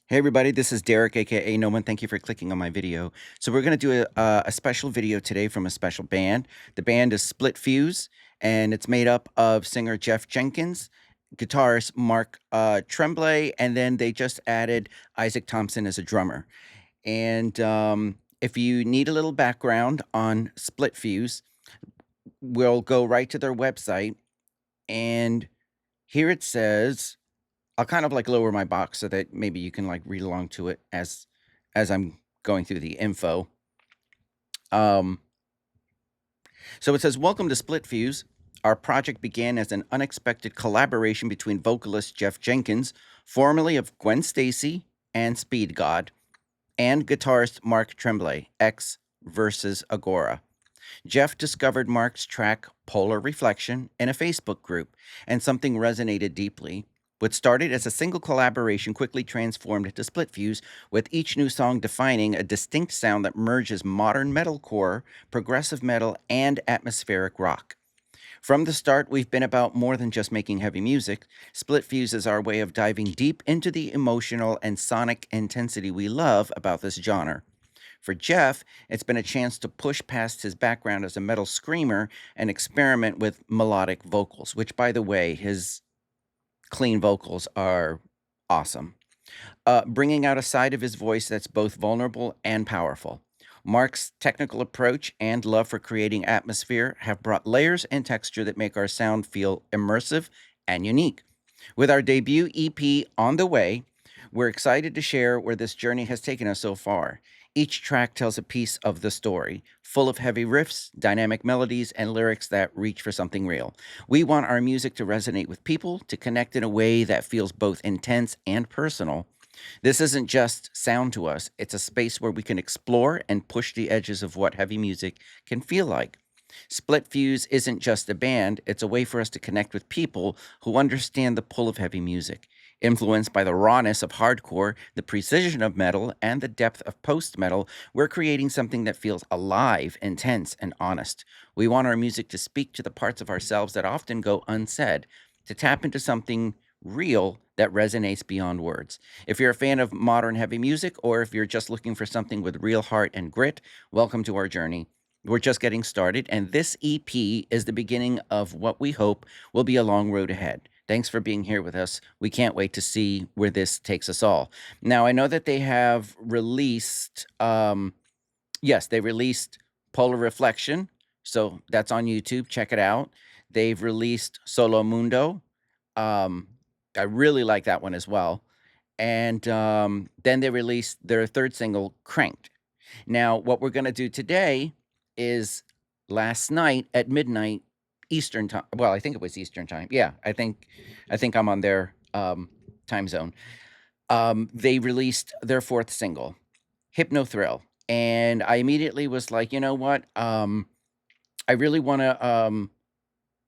Hey everybody, this is Derek, aka No One. Thank you for clicking on my video. So we're going to do a special video today from a special band. The band is SPLITFUSE, and it's made up of singer Jeff Jenkins, guitarist Mark Tremblay, and then they just added Isaac Thompson as a drummer. And if you need a little background on SPLITFUSE, we'll go right to their website, and here it says, I'll kind of like lower my box so that maybe you can like read along to it as I'm going through the info. Um, so it says, "Welcome to SPLITFUSE. Our project began as an unexpected collaboration between vocalist Jeff Jenkins, formerly of Gwen Stacy and Speed God, and guitarist Mark Tremblay, ex versus Agora. Jeff discovered Mark's track Polar Reflection in a Facebook group, and something resonated deeply. What started as a single collaboration quickly transformed to SPLITFUSE, with each new song defining a distinct sound that merges modern metalcore, progressive metal, and atmospheric rock. From the start, we've been about more than just making heavy music. SPLITFUSE is our way of diving deep into the emotional and sonic intensity we love about this genre. For Jeff, it's been a chance to push past his background as a metal screamer and experiment with melodic vocals, which, by the way, his clean vocals are awesome. Bringing out a side of his voice that's both vulnerable and powerful. Mark's technical approach and love for creating atmosphere have brought layers and texture that make our sound feel immersive and unique. With our debut EP on the way, we're excited to share where this journey has taken us so far. Each track tells a piece of the story, full of heavy riffs, dynamic melodies, and lyrics that reach for something real. We want our music to resonate with people, to connect in a way that feels both intense and personal. This isn't just sound to us, it's a space where we can explore and push the edges of what heavy music can feel like. SPLITFUSE isn't just a band, it's a way for us to connect with people who understand the pull of heavy music. Influenced by the rawness of hardcore, the precision of metal, and the depth of post metal, we're creating something that feels alive, intense, and honest. We want our music to speak to the parts of ourselves that often go unsaid, to tap into something real that resonates beyond words. If you're a fan of modern heavy music, or if you're just looking for something with real heart and grit, welcome to our journey. We're just getting started, and this EP is the beginning of what we hope will be a long road ahead. Thanks for being here with us. We can't wait to see where this takes us all. Now, I know that they have released, yes, they released Polar Reflection, so that's on YouTube. Check it out. They've released Solo Mundo. Um, I really like that one as well. And then they released their third single, Cranked. Now, what we're going to do today is last night at midnight Eastern time. Well, I think it was Eastern time. Yeah, I think I'm on their time zone. They released their fourth single, Hypnothrill, and I immediately was like, you know what? I really want to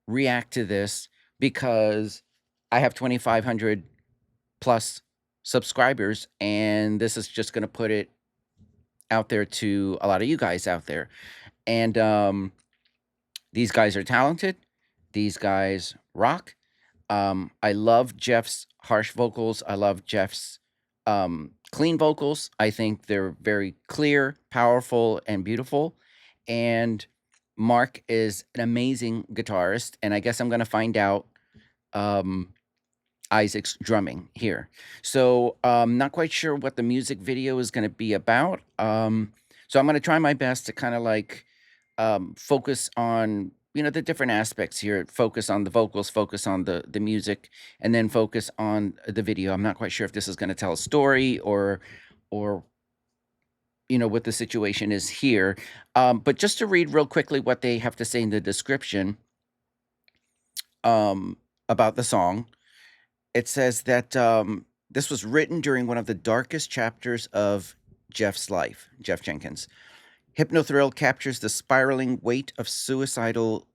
react to this because I have 2,500 plus subscribers, and this is just going to put it out there to a lot of you guys out there. And these guys are talented. These guys rock. I love Jeff's harsh vocals. I love Jeff's clean vocals. I think they're very clear, powerful, and beautiful. And Mark is an amazing guitarist. And I guess I'm going to find out um, Isaac's drumming here. So not quite sure what the music video is going to be about. So I'm going to try my best to kind of like focus on the different aspects here. Focus on the vocals, focus on the music, and then focus on the video. I'm not quite sure if this is going to tell a story or what the situation is here. But just to read real quickly what they have to say in the description about the song. It says that this was written during one of the darkest chapters of Jeff's life, Jeff Jenkins. Hypnothrill captures the spiraling weight of suicidal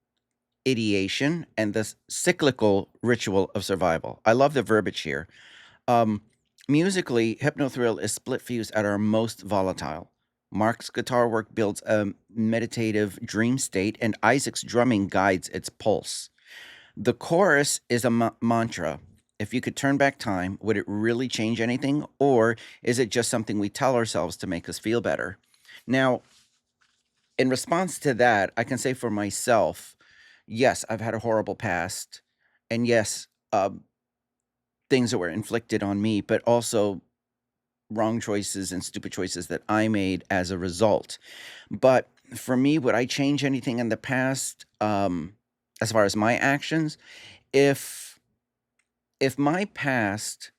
ideation and the cyclical ritual of survival. I love the verbiage here. Um, Musically, Hypnothrill is SPLITFUSE at our most volatile. Mark's guitar work builds a meditative dream state, and Isaac's drumming guides its pulse. The chorus is a mantra. if you could turn back time, would it really change anything? Or is it just something we tell ourselves to make us feel better? Now, in response to that, I can say for myself, yes, I've had a horrible past. And yes, things that were inflicted on me, but also wrong choices and stupid choices that I made as a result. But for me, would I change anything in the past, as far as my actions? If if my past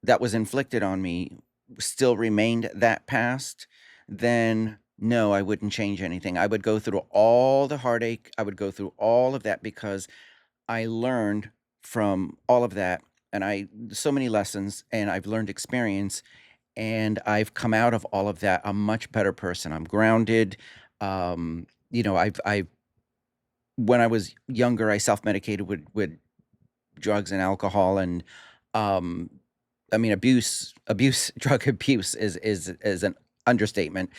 that was inflicted on me still remained that past, then no, I wouldn't change anything. I would go through all the heartache. I would go through all of that because I learned from all of that, and I so many lessons, and I've learned experience, and I've come out of all of that a much better person. I'm grounded. I when I was younger, I self-medicated with drugs and alcohol, and um, I mean, drug abuse is an understatement.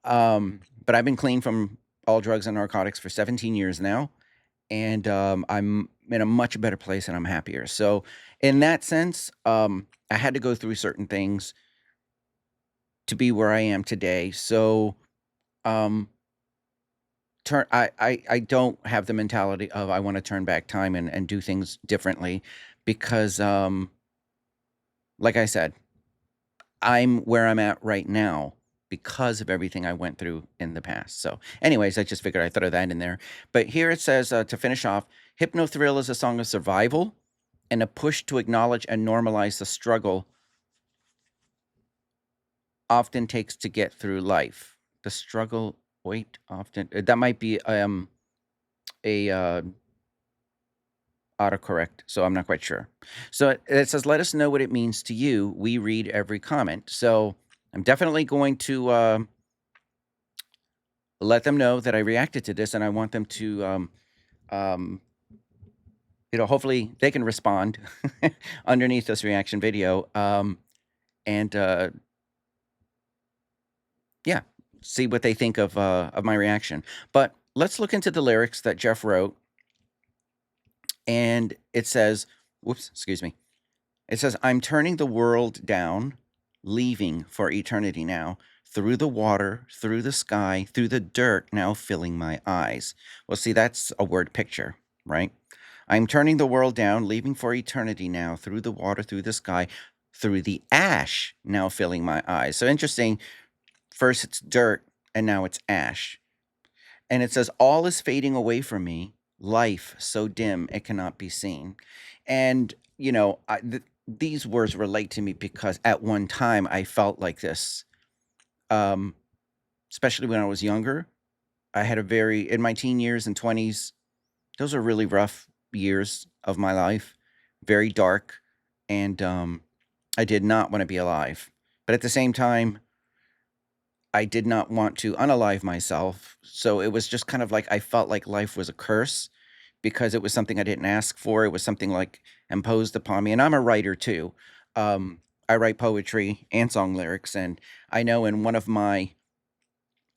But I've been clean from all drugs and narcotics for 17 years now, and I'm in a much better place and I'm happier. So, in that sense, I had to go through certain things to be where I am today. So, um, I don't have the mentality of I want to turn back time and do things differently because, like I said, I'm where I'm at right now because of everything I went through in the past. So, anyways, I just figured I'd throw that in there. But here it says to finish off, Hypnothrill is a song of survival and a push to acknowledge and normalize the struggle often takes to get through life. The struggle, wait, often, that might be a autocorrect, so I'm not quite sure. So it says, let us know what it means to you. We read every comment. So I'm definitely going to let them know that I reacted to this and I want them to, um, hopefully they can respond underneath this reaction video. And yeah, see what they think of my reaction. But let's look into the lyrics that Jeff wrote. And it says, whoops, excuse me. It says, I'm turning the world down, leaving for eternity now, through the water, through the sky, through the dirt, now filling my eyes. Well, see, that's a word picture, right? I'm turning the world down, leaving for eternity now, through the water, through the sky, through the ash, now filling my eyes. So interesting. First it's dirt, and now it's ash. And it says, all is fading away from me, life so dim it cannot be seen. And, these words relate to me because at one time I felt like this, um, especially when I was younger. I had in my teen years and 20s, those are really rough years of my life, very dark. And I did not want to be alive. But at the same time, I did not want to unalive myself. So it was just kind of like I felt like life was a curse because it was something I didn't ask for. It was something like imposed upon me. And I'm a writer too. I write poetry and song lyrics, and I know in one of my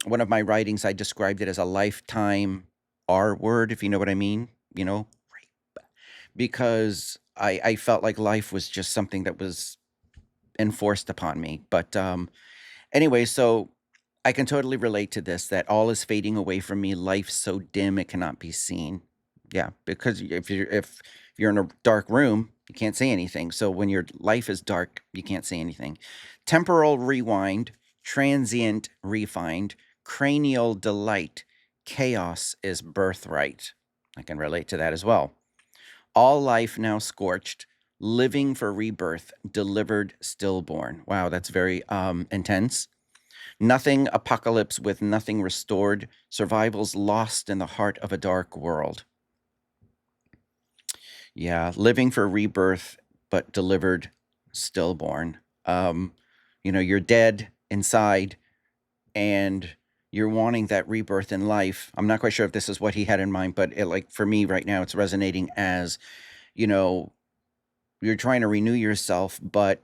writings I described it as a lifetime R word, if you know what I mean, because I felt like life was just something that was enforced upon me. But anyway, so I can totally relate to this, that all is fading away from me, life so dim it cannot be seen. Yeah, because if you're in a dark room, you can't see anything. So when your life is dark, you can't see anything. Temporal rewind, transient refined, cranial delight, chaos is birthright. I can relate to that as well. All life now scorched, living for rebirth, delivered stillborn. Wow, that's very intense. Nothing apocalypse with nothing restored, survival's lost in the heart of a dark world. Yeah, living for rebirth, but delivered stillborn. You're dead inside and you're wanting that rebirth in life. I'm not quite sure if this is what he had in mind, but like for me right now, it's resonating as, you know, you're trying to renew yourself, but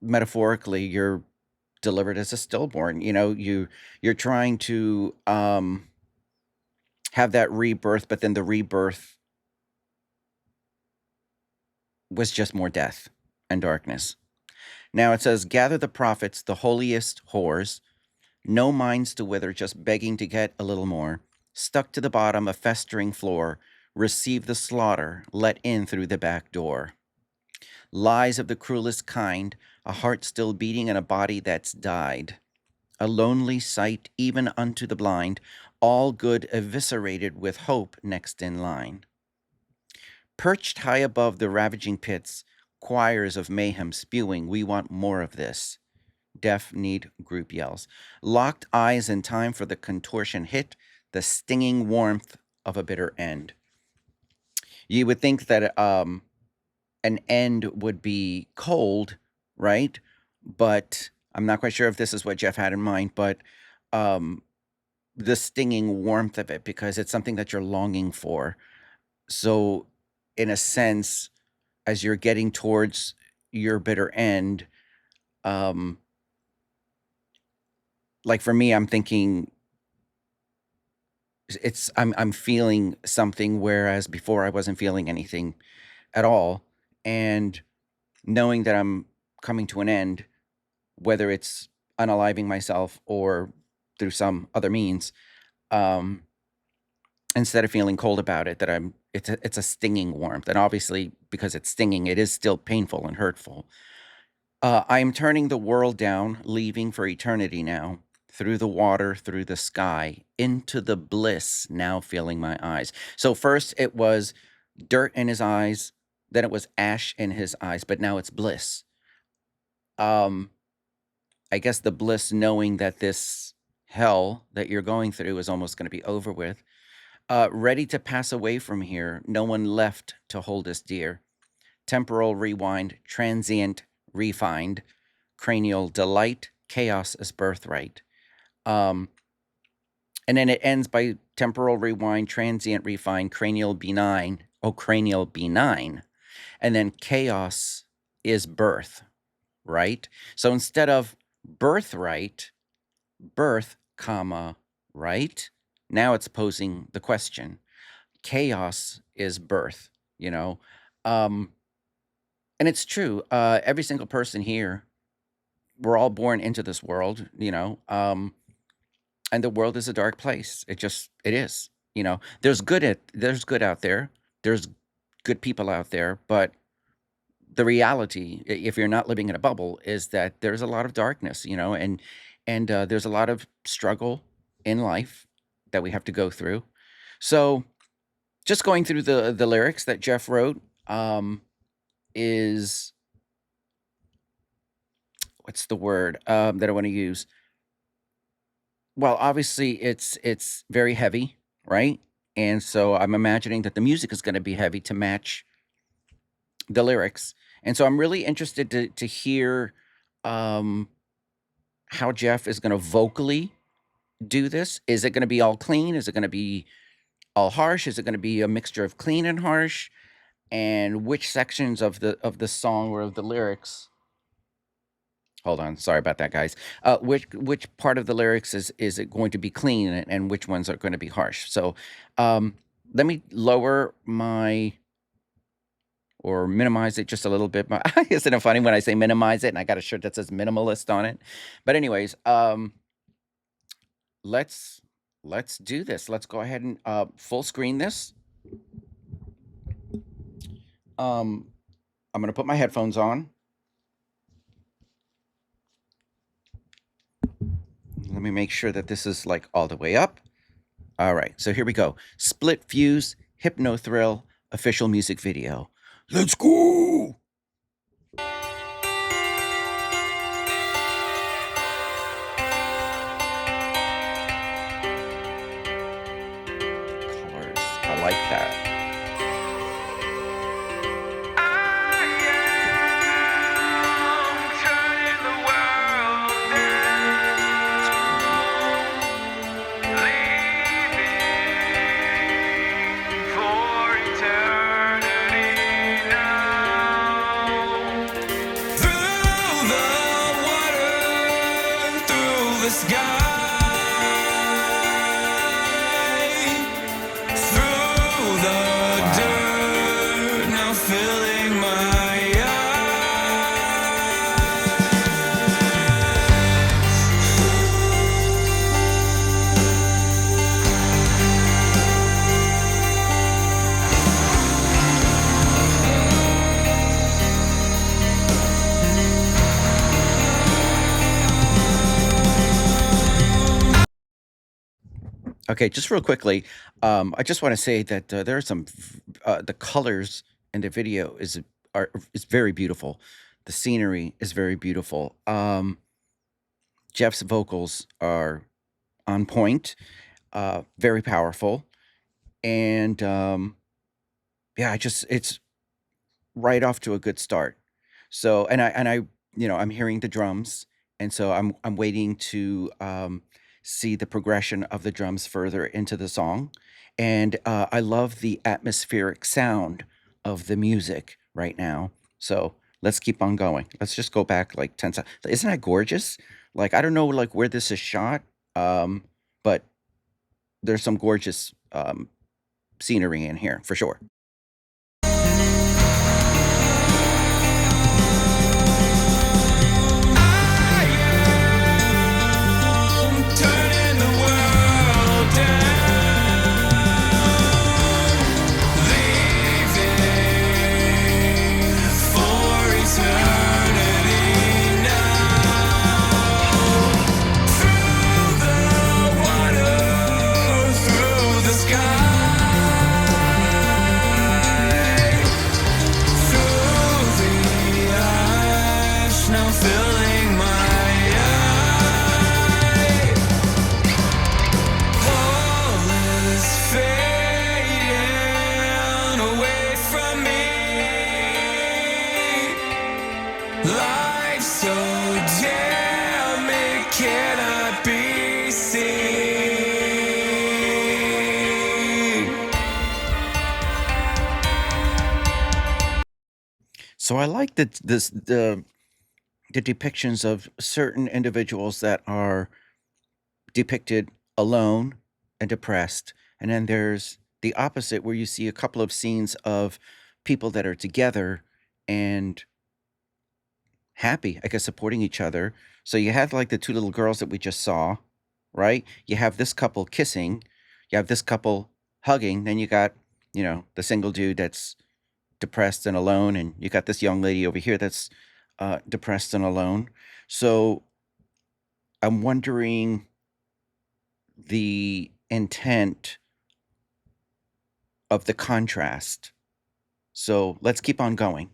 metaphorically, you're delivered as a stillborn. You're trying to have that rebirth, but then the rebirth was just more death and darkness. Now it says, gather the prophets, the holiest whores, no minds to wither, just begging to get a little more. Stuck to the bottom, a festering floor, receive the slaughter, let in through the back door. Lies of the cruelest kind, a heart still beating and a body that's died. A lonely sight, even unto the blind, all good eviscerated with hope next in line. Perched high above the ravaging pits, choirs of mayhem spewing, we want more of this. Deaf need group yells. Locked eyes in time for the contortion hit, the stinging warmth of a bitter end. You would think that an end would be cold, right? But I'm not quite sure if this is what Jeff had in mind, but the stinging warmth of it, because it's something that you're longing for. So in a sense, as you're getting towards your bitter end, like for me, I'm thinking I'm feeling something, whereas before I wasn't feeling anything at all. And knowing that I'm coming to an end, whether it's unaliving myself or through some other means, instead of feeling cold about it, that it's a stinging warmth. And obviously, because it's stinging, it is still painful and hurtful. I am turning the world down, leaving for eternity now, through the water, through the sky, into the bliss, now filling my eyes. So first it was dirt in his eyes, then it was ash in his eyes, but now it's bliss. I guess the bliss knowing that this hell that you're going through is almost going to be over with. Ready to pass away from here, no one left to hold us dear. Temporal rewind, transient refined, cranial delight, chaos as birthright. And then it ends by temporal rewind, transient refined, cranial benign. Oh, cranial benign. And then chaos is birth, right? So instead of birthright, birth, comma, right? Now it's posing the question. Chaos is birth, you know? And it's true. Every single person here, we're all born into this world, you know? And the world is a dark place. It is, you know? There's good out there. There's good people out there, but the reality, if you're not living in a bubble, is that there's a lot of darkness, you know, and there's a lot of struggle in life that we have to go through. So just going through the lyrics that Jeff wrote, is, what's the word that I want to use? Well, obviously it's very heavy, right? And so I'm imagining that the music is going to be heavy to match the lyrics. And so I'm really interested to hear how Jeff is going to vocally do this. Is it going to be all clean? Is it going to be all harsh? Is it going to be a mixture of clean and harsh? And which sections of the song or of the lyrics? Hold on, sorry about that, guys. Which part of the lyrics is it going to be clean, and which ones are going to be harsh? So, let me lower my, or minimize it just a little bit. Isn't it funny when I say minimize it and I got a shirt that says minimalist on it? But anyways, let's do this. Let's go ahead and full screen this. I'm gonna put my headphones on. Let me make sure that this is like all the way up. All right, so here we go. SPLITFUSE Hypnothrill official music video. Let's go! Colors, I like that. Through the dirt, now filling my Okay, just real quickly, I just want to say that there are the colors in the video is very beautiful. The scenery is very beautiful. Jeff's vocals are on point, very powerful, and yeah, it's right off to a good start. So, and I, I'm hearing the drums, and so I'm waiting to see the progression of the drums further into the song, and I love the atmospheric sound of the music right now. So let's keep on going. Let's just go back like 10 seconds. Isn't that gorgeous? Like I don't know like where this is shot, but there's some gorgeous scenery in here for sure. Turning the world down, leaving for eternity now. Through the water, through the sky, through the ash, now filling my all is fading away from me. Life's so damn it cannot be seen. So I like the depictions of certain individuals that are depicted alone and depressed, and then there's the opposite where you see a couple of scenes of people that are together and happy, I guess, supporting each other. So you have like the two little girls that we just saw, right? You have this couple kissing, you have this couple hugging, then you got, the single dude that's depressed and alone, and you got this young lady over here that's depressed and alone. So I'm wondering the intent of the contrast. So let's keep on going.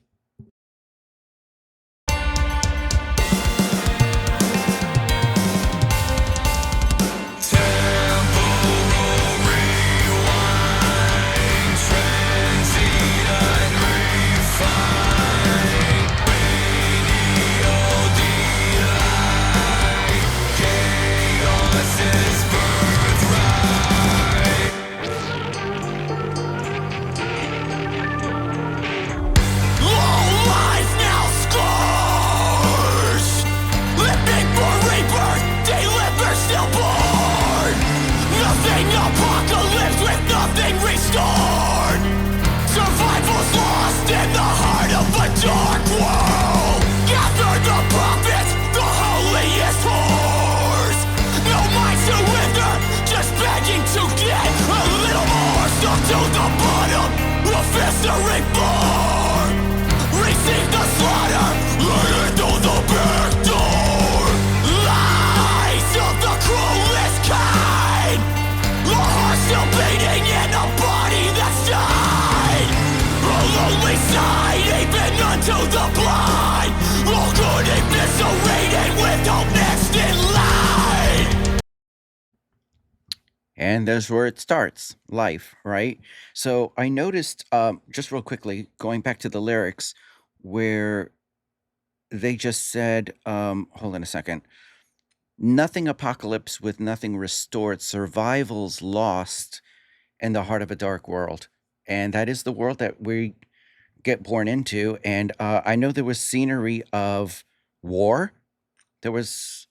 Apocalypse with nothing restored. Survival's lost in the heart of a dark world. Gather the prophets, the holiest whores. No minds to wither, just begging to get a little more. Stuck to the bottom of history floor. Receive the slaughter, let it through the back door. Lies of the cruelest kind. A heart still beating in a body that's died. A lonely sight, even unto the blind. All good eviscerated with hope next in line. And there's where it starts, life, right? So I noticed, just real quickly, going back to the lyrics, where they just said, hold on a second. Nothing apocalypse with nothing restored, survival's lost in the heart of a dark world. And that is the world that we get born into. And I know there was scenery of war. There was,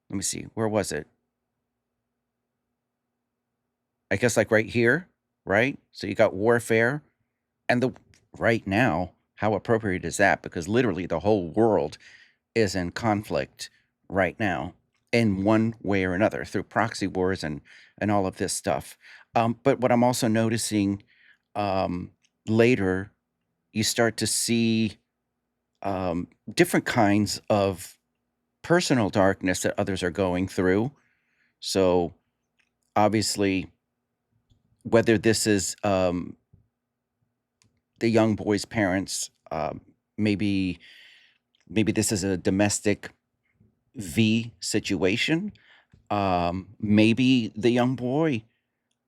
let me see, where was it? I guess like right here, right? So you got warfare. And right now, how appropriate is that? Because literally the whole world is in conflict right now in one way or another through proxy wars and all of this stuff. But what I'm also noticing later, you start to see different kinds of personal darkness that others are going through. So obviously, whether this is the young boy's parents, maybe maybe this is a domestic V situation. Maybe the young boy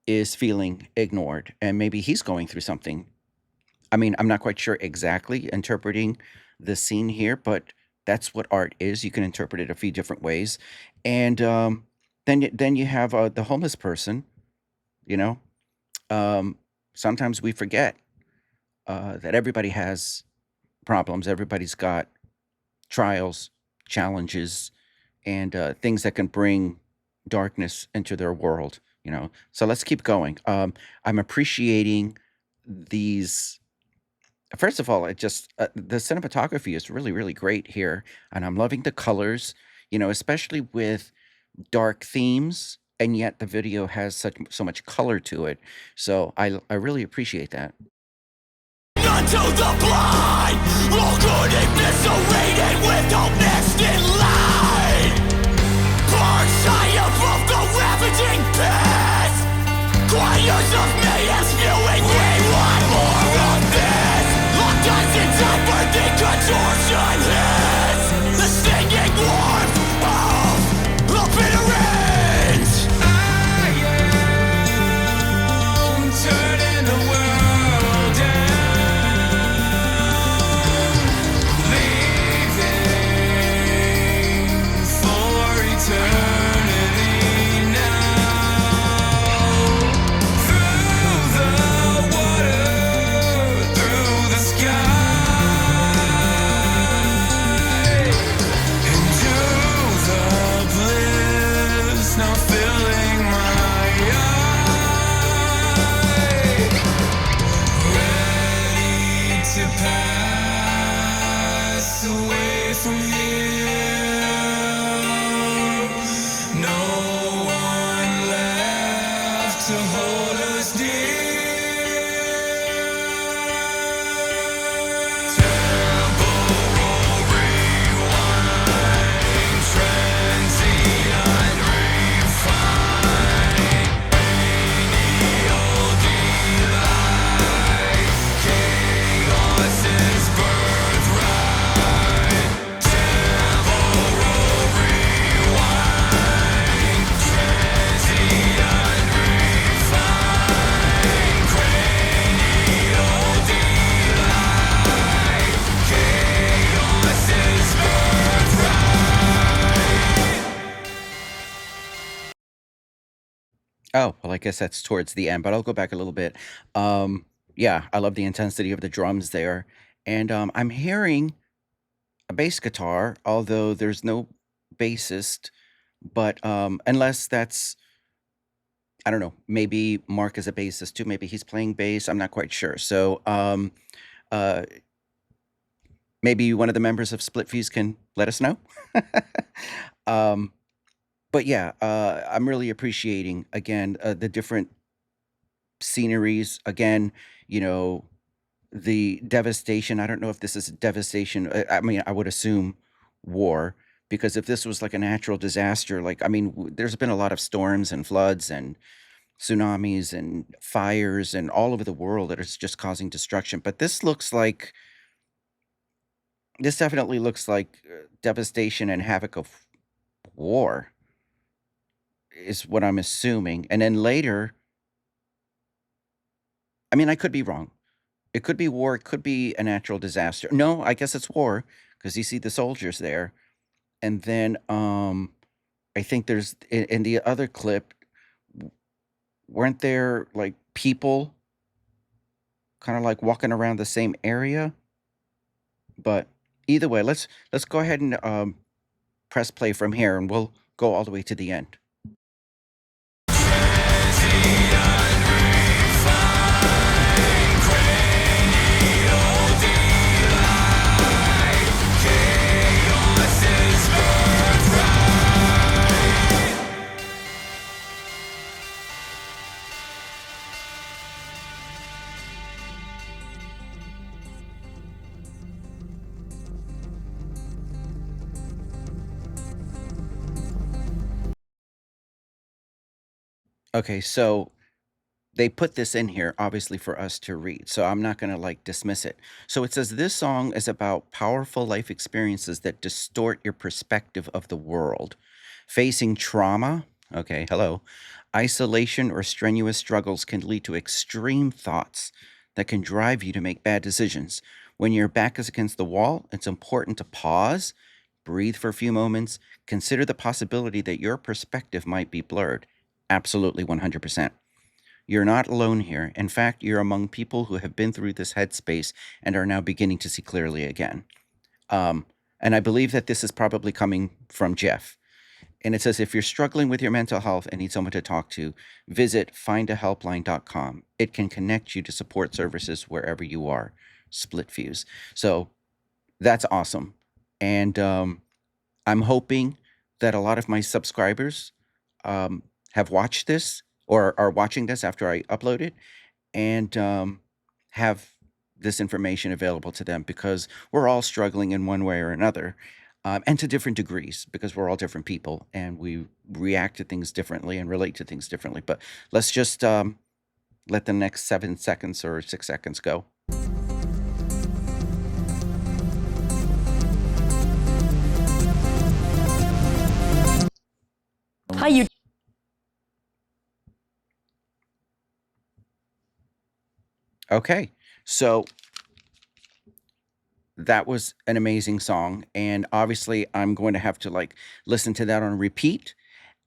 is feeling ignored, and maybe he's going through something. I mean, I'm not quite sure exactly interpreting the scene here, but that's what art is. You can interpret it a few different ways, and then you have the homeless person. You know, um, sometimes we forget that everybody has problems. Everybody's got trials, challenges, and things that can bring darkness into their world. So let's keep going. I'm appreciating these. First of all, it just the cinematography is really, really great here, and I'm loving the colors. Especially with dark themes, and yet the video has so much color to it. So I really appreciate that. Unto the blind, all good eviscerated with hope next in line. Birds high above the ravaging past. Choirs of mayhem spewing, we want more of this. Locked eyes in time for the contortion hits. The stinging warmth of the bitter end. I am turning the world Oh, well, I guess that's towards the end, but I'll go back a little bit. Yeah, I love the intensity of the drums there. And I'm hearing a bass guitar, although there's no bassist, but unless that's, I don't know, maybe Mark is a bassist too. Maybe he's playing bass. I'm not quite sure. So uh, maybe one of the members of Splitfuse can let us know. um, but yeah, I'm really appreciating again the different sceneries. Again, you know, the devastation. I don't know if this is devastation. I mean, I would assume war, because if this was like a natural disaster, like, I mean, there's been a lot of storms and floods and tsunamis and fires and all over the world that is just causing destruction. But this definitely looks like devastation and havoc of war, is what I'm assuming. And then later, I mean, I could be wrong. It could be war. It could be a natural disaster. No, I guess it's war, because you see the soldiers there. And then I think there's in the other clip, weren't there like people kind of like walking around the same area? But either way, let's go ahead and press play from here, and we'll go all the way to the end. Okay, so they put this in here obviously for us to read, so I'm not going to like dismiss it. So it says this song is about powerful life experiences that distort your perspective of the world. Facing trauma, okay, hello, isolation or strenuous struggles can lead to extreme thoughts that can drive you to make bad decisions. When your back is against the wall, it's important to pause, breathe for a few moments, consider the possibility that your perspective might be blurred. Absolutely 100%. You're not alone here. In fact, you're among people who have been through this headspace and are now beginning to see clearly again. Um, and I believe that this is probably coming from Jeff. And it says if you're struggling with your mental health and need someone to talk to, visit findahelpline.com. It can connect you to support services wherever you are. Splitfuse. So that's awesome. And I'm hoping that a lot of my subscribers have watched this or are watching this after I upload it and have this information available to them because we're all struggling in one way or another, and to different degrees because we're all different people and we react to things differently and relate to things differently. But let's just let the next 7 seconds or 6 seconds go. Hi, you. Okay, so that was an amazing song, and obviously I'm going to have to like listen to that on repeat.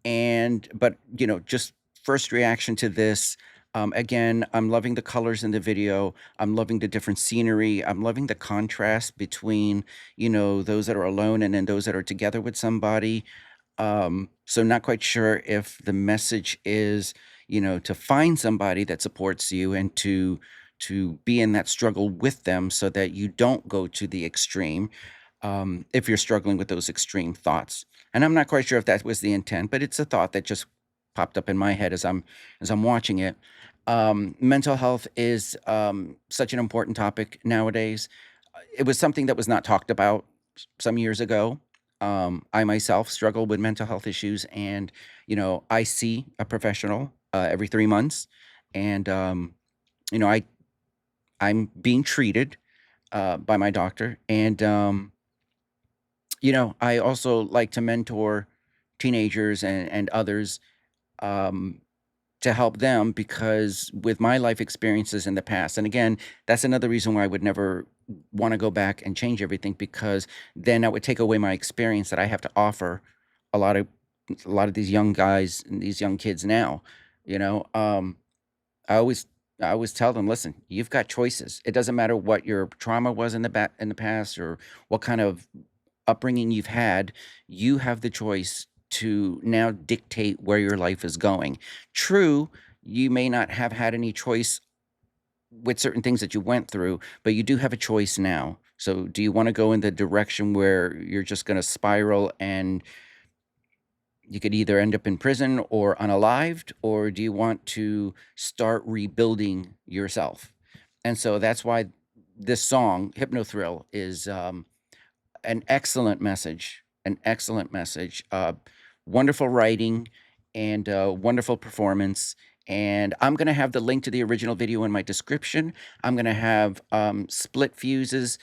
And but just first reaction to this. Again, I'm loving the colors in the video. I'm loving the different scenery. I'm loving the contrast between those that are alone and then those that are together with somebody. So not quite sure if the message is, to find somebody that supports you and to be in that struggle with them so that you don't go to the extreme, if you're struggling with those extreme thoughts. And I'm not quite sure if that was the intent, but it's a thought that just popped up in my head as I'm watching it. Mental health is such an important topic nowadays. It was something that was not talked about some years ago. I myself struggle with mental health issues, and I see a professional every 3 months, and I'm being treated by my doctor, and I also like to mentor teenagers and others, um, to help them because with my life experiences in the past, and again, that's another reason why I would never want to go back and change everything because then that would take away my experience that I have to offer a lot of these young guys and these young kids now. You know, I always I always tell them, listen, you've got choices. It doesn't matter what your trauma was in the past or what kind of upbringing you've had, you have the choice to now dictate where your life is going. True, you may not have had any choice with certain things that you went through, but you do have a choice now. So, do you want to go in the direction where you're just going to spiral and you could either end up in prison or unalived, or do you want to start rebuilding yourself? And so that's why this song, Hypnothrill, is an excellent message, an excellent message. Wonderful writing and wonderful performance. And I'm going to have the link to the original video in my description. I'm going to have Split Fuse's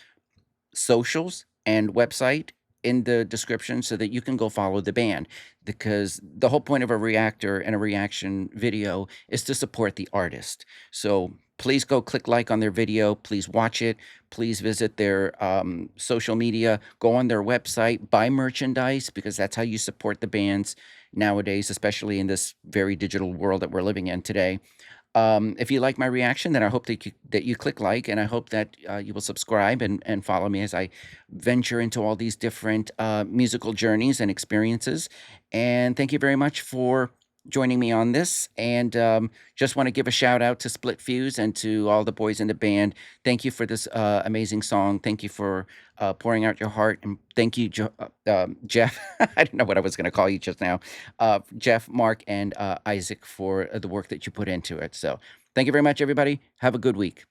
socials and website in the description so that you can go follow the band because the whole point of a reactor and a reaction video is to support the artist. So please go click like on their video. Please watch it. Please visit their social media. Go on their website. Buy merchandise because that's how you support the bands nowadays, especially in this very digital world that we're living in today. If you like my reaction, then I hope that you click like, and I hope that you will subscribe and follow me as I venture into all these different musical journeys and experiences. And thank you very much for joining me on this. And just want to give a shout out to Split Fuse and to all the boys in the band. Thank you for this amazing song. Thank you for pouring out your heart. And thank you, Jeff. I didn't know what I was going to call you just now. Jeff, Mark, and Isaac for the work that you put into it. So thank you very much, everybody. Have a good week.